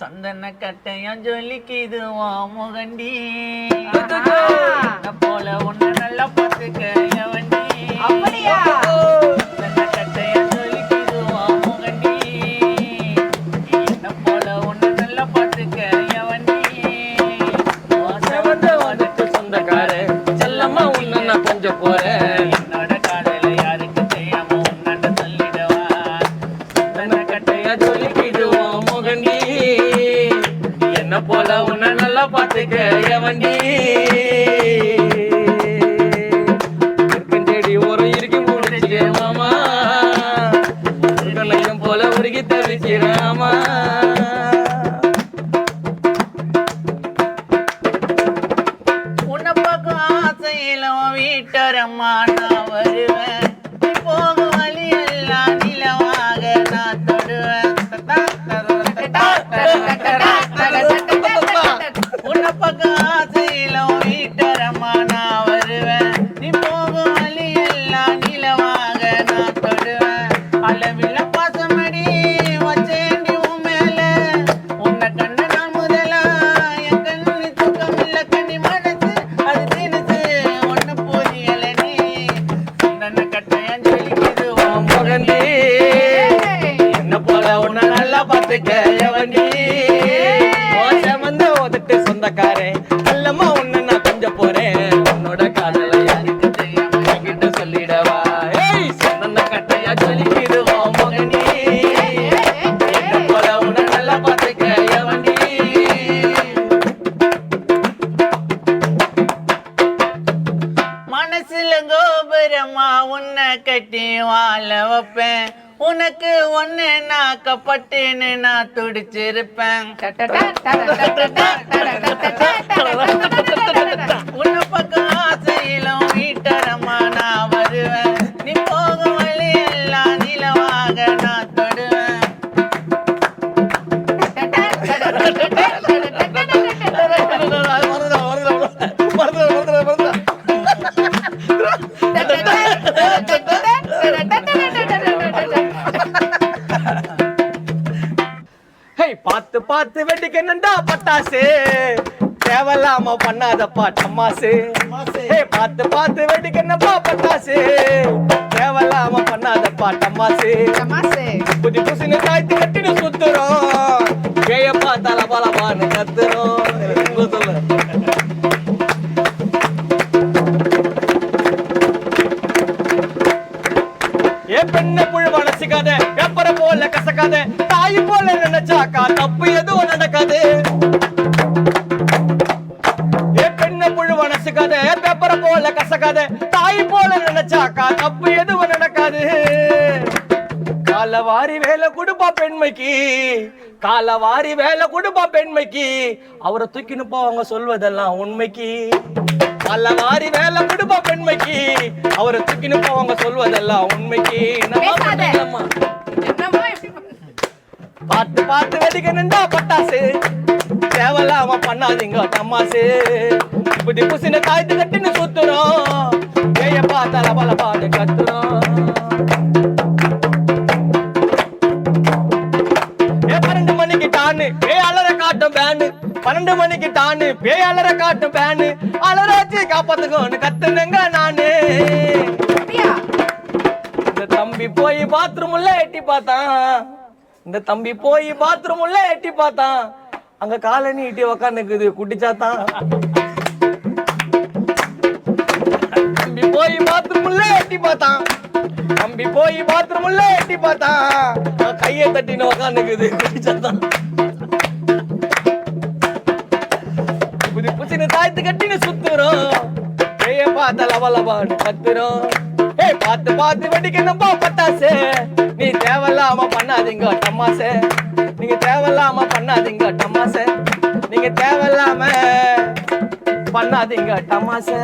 சந்தன கட்டையும் ஜொலிக்குது முகண்டி போல ஒண்ணு நல்லா பார்த்துக்க வண்டி சந்தன கட்டையும் ஜொலிக்குது முகண்டி என்ன போல ஒண்ணு நல்லா பார்த்துக்க வண்டி வந்து வந்துட்டு சொந்தக்கார செல்லம்மா உன்ன நான் கொஞ்சம் போறேன் என்னோட காதல யாருக்கு செய்யாம உன்னாண்ட சொல்லிடவா சந்தன கட்டையா ஜொலிக்குது முகண்டி என்ன போல உன்ன நல்லா பார்த்துக்க வண்டி செடி ஓரம் இறுக்கி முடிச்சுக்க மாமா போல உருகி தவிக்கிறாமா உன்னை பக்கம் ஆசையில வீட்டரம்மா நான் வருவேன் நீ போகும் வழி எல்லாம் நிலவாக நான் தொடுவேன் உன்னை பக்கம் ஆசையில வீட்டரம்மா நான் வருவேன் நீ போகும் வழி எல்லாம் நிலவாக நான் தொடுவேன் அளவில்ல பாசமடி வச்சேண்டி உன் மேல உன்னை கண்ட நான் முதலா என் கண்ணு தூக்கம் இல்ல கண்ணி மனசு அது தினசு ஒண்ணு புரியல நீ சந்தன கட்டையன் ஜொலிக்குது முகண்டி என்ன போல உன்ன நல்லா பார்த்துக்க வண்டி வந்து ஒதுட்டு சொந்தக்காரே அல்லம்மா உன்ன நான் கொஞ்சம் போறேன் உன்னோட காதல யாருக்கு தெரியாம என்கிட்ட சொல்லிடவா ஏய் சந்தன கட்டையா ஜொலிக்குது முகண்டி என்ன போல உன்ன நல்லா பார்த்துக்க வண்டி மனசுல கோபுரமா உன்னை கட்டி வாழ வைப்பேன் உனக்கு ஒண்ணு நாக்கப்பட்டுன்னு நான் துடிச்சிருப்பேன் உன்னை பக்கம் ஆசையிலும் வீட்டரமா நான் வருவேன் நீ போகும் வழி எல்லாம் நிலவாக நான் தொடுவேன் பார்த்து பார்த்து வெடிக்கணும்டா பட்டாசு தேவையில்லாம பண்ணாதப்பா டம்மாசு பார்த்து பார்த்து வெடிக்கணும்பா பட்டாசு தேவையில்லாம பண்ணாதப்பா டம்மாசு புதி புசின்னு காய்த்து கட்டின்னு சுத்துறோம் கேயப்பா தல பலபான்னு கத்துறோம் சொல்லு ஏ பெண்ண புழு மனசுக்காத வெப்பர போல கசக்காத தாய் போல நினைச்சாக்கா தப்பு எதுவும் நடக்காது ஏ பெண்ண புழு மனசுக்காத வெப்பர போல கசக்காத தாய் போல நினைச்சாக்கா தப்பு எதுவும் நடக்காது காலவாரி வேலை கொடுப்பா பெண்மைக்கு காலவாரி வேலை கொடுப்பா பெண்மைக்கு அவரை தூக்கின்னு போவாங்க சொல்வதெல்லாம் உண்மைக்கு காலவாரி வேலை கொடுப்பா பெண்மைக்கு அவரை தூக்கின்னு போவாங்க சொல்வதெல்லாம் உண்மைக்கு பார்த்து பார்த்து வெடிக்கணுண்டா பட்டாசு தேவையில்லாம பண்ணாதீங்க டம்மாசு இப்படி புசின காய்த்து கட்டின்னு சுத்துறோம் ஏயப்பா தல பல பாட்டு கத்துறோம் 12 மணிக்கு டானு அலற காட்டும் பேனு 12 மணிக்கு டானு அலற காட்டும் பேனு அலராச்சு காப்பாத்துக்கோன்னு கத்துனங்க நானு இந்த தம்பி போய் பாத்ரூம் உள்ள எட்டி பார்த்தான் இந்த தம்பி போய் பாத்ரூம் உள்ள எட்டி பார்த்தான் அங்க காலை நீட்டி உக்காந்துக்குது குட்டிச்சாத்தான் தம்பி போய் பாத்ரூம் உள்ள எட்டி பார்த்தான் தம்பி போய் பாத்ரூம் உள்ள எட்டி பார்த்தான் கையை தட்டின்னு உக்காந்துக்குது குட்டிச்சாத்தான் புதி புசின்னு தாய்த்து கட்டின்னு சுத்துறோம் ஏயப்பா தலவலபான்னு கத்துறோம் பார்த்து பார்த்து வெடிக்கணும்பா பட்டாசு நீ தேவையில்லாம பண்ணாதீங்க டம்மாசு நீங்க தேவையில்லாம பண்ணாதீங்க டம்மாசு நீங்க தேவையில்லாம பண்ணாதீங்க டம்மாசு